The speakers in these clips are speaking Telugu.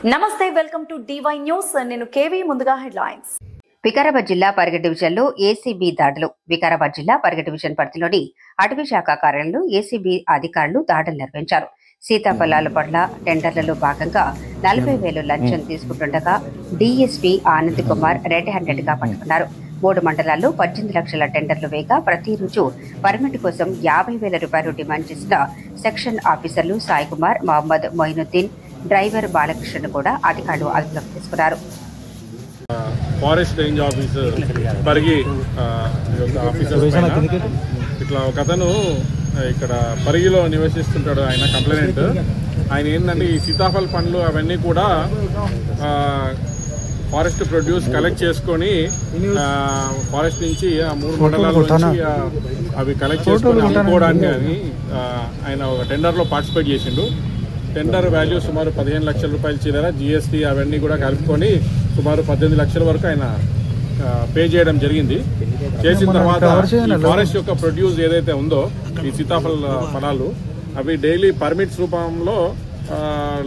నమస్తే వెల్కమ్ టు డివై న్యూస్ నేను కేవీ ముందుగా హెడ్లైన్స్ వికారాబాద్ జిల్లా పరిగె డివిజన్లో ఏసీబీ దాడులు వికారాబాద్ జిల్లా పరిగె డివిజన్ పరిధిలోని అటవీ శాఖ కార్యాలయంలో ఏసీబీ అధికారులు దాడులు నిర్వహించారు. సీతాఫలాల పట్ల టెండర్లలో భాగంగా 40,000 లంచం తీసుకుంటుండగా DSP Anand Kumar red handed గా పట్టుకున్నారు. 3 మండలాల్లో 18 లక్షల టెండర్లు వేగా ప్రతిరోజు పర్మిట్ కోసం 50,000 రూపాయలు డిమాండ్ చేసిన సెక్షన్ ఆఫీసర్లు సాయి కుమార్, మహమ్మద్ మొయినుద్దీన్, డ్రైవర్ బాలకృష్ణ కూడా అధికారులు అదుపులోకి తీసుకున్నారు. Forest range officer Parigi officer ఇట్లా ఒక అతను ఇక్కడ పరిగిలో నివసిస్తుంటాడు. ఆయన కంప్లైంట్ ఆయన ఏంటంటే ఈ సీతాఫల పండ్లు అవన్నీ కూడా ఫారెస్ట్ ప్రొడ్యూస్ కలెక్ట్ చేసుకొని ఫారెస్ట్ నుంచి ఆ 3 మండలాల నుంచి అవి కలెక్ట్ చేసుకొని అమ్ముకోవడానికి అని ఆయన ఒక టెండర్లో పార్టిసిపేట్ చేసిండు. టెండర్ వాల్యూ సుమారు 15 లక్షల రూపాయలు చిల్లర, జిఎస్టీ అవన్నీ కూడా కలుపుకొని సుమారు 18 లక్షల వరకు ఆయన పే చేయడం జరిగింది. చేసిన తర్వాత ఈ ఫారెస్ట్ యొక్క ప్రొడ్యూస్ ఏదైతే ఉందో ఈ సీతాఫల ఫలాలు అవి డైలీ పర్మిట్స్ రూపంలో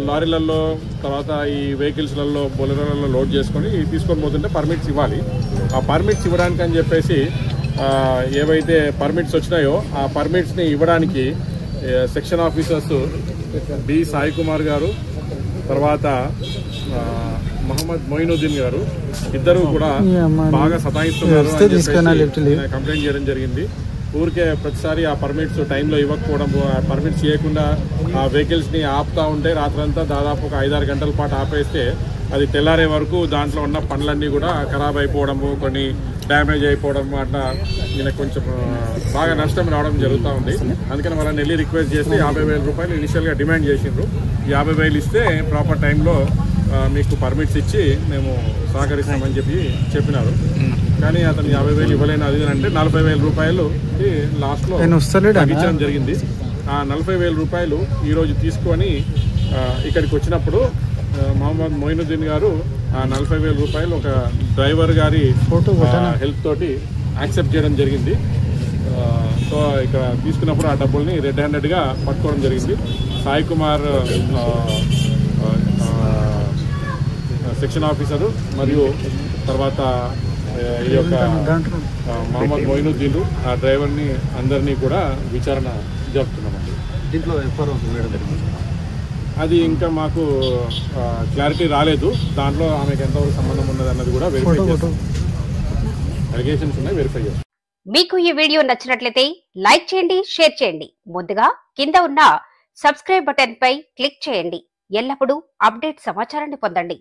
లారీలలో తర్వాత ఈ వెహికల్స్లలో బొలెరోలలో లోడ్ చేసుకొని తీసుకొని పోతుంటే పర్మిట్స్ ఇవ్వాలి. ఆ పర్మిట్స్ ఇవ్వడానికి అని చెప్పేసి ఏవైతే పర్మిట్స్ వచ్చినాయో ఆ పర్మిట్స్ని ఇవ్వడానికి section officers D Sai Kumar గారు, తర్వాత మహమ్మద్ మొయినుద్దీన్ గారు ఇద్దరు కూడా బాగా సతాయిస్తున్నారు కంప్లైంట్ చేయడం జరిగింది. ఊరికే ప్రతిసారి ఆ పర్మిట్స్ టైంలో ఇవ్వకపోవడం, ఆ పర్మిట్స్ ఇవ్వకుండా ఆ వెహికల్స్ని ఆపుతూ ఉంటే రాత్రంతా దాదాపు ఒక 5-6 గంటల పాటు ఆపేస్తే అది తెల్లారే వరకు దాంట్లో ఉన్న పనులన్నీ కూడా ఖరాబ్ అయిపోవడము, కొన్ని డ్యామేజ్ అయిపోవడము, అట్లా ఈయనకు కొంచెం బాగా నష్టం రావడం జరుగుతూ ఉంది. అందుకని వాళ్ళని వెళ్ళి రిక్వెస్ట్ చేసి 50,000 రూపాయలు ఇనిషియల్గా డిమాండ్ చేసిండ్రు. 50,000 ఇస్తే ప్రాపర్ టైంలో మీకు పర్మిట్స్ ఇచ్చి మేము సహకరిస్తామని చెప్పినారు. కానీ అతను 50,000 ఇవ్వలేని అది అంటే 40,000 రూపాయలు లాస్ట్లో ఇచ్చడం జరిగింది. ఆ 40,000 రూపాయలు ఈరోజు తీసుకొని ఇక్కడికి వచ్చినప్పుడు మహమ్మద్ మొయినుద్దీన్ గారు ఆ 40,000 రూపాయలు ఒక డ్రైవర్ గారి హెల్ప్ తోటి యాక్సెప్ట్ చేయడం జరిగింది. సో ఇక్కడ తీసుకున్నప్పుడు ఆ డబ్బుల్ని రెడ్ హ్యాండెడ్గా పట్టుకోవడం జరిగింది. సాయి కుమార్ సెక్షన్ ఆఫీసరు మరియు తర్వాత ఈ యొక్క మహమ్మద్ మొయినుద్దీన్ ఆ డ్రైవర్ని అందరినీ కూడా విచారణ జరుపుతున్నామండి. దీంట్లో అది ఇంకా మాకు క్లారిటీ రాలేదు. దాంట్లో ఆమెకు ఎంతవరకు సంబంధం ఉన్నది అన్నది కూడా వెరిఫై చేస్తాం. అలిగేషన్స్ ఉన్నాయి, వెరిఫై చేస్తాం. మీకు ఈ వీడియో నచ్చినట్లయితే లైక్ చేయండి, షేర్ చేయండి. ముందుగా కింద ఉన్న సబ్స్క్రైబ్ బటన్ పై క్లిక్ చేయండి. ఎల్లప్పుడూ అప్డేట్ సమాచారాన్ని పొందండి.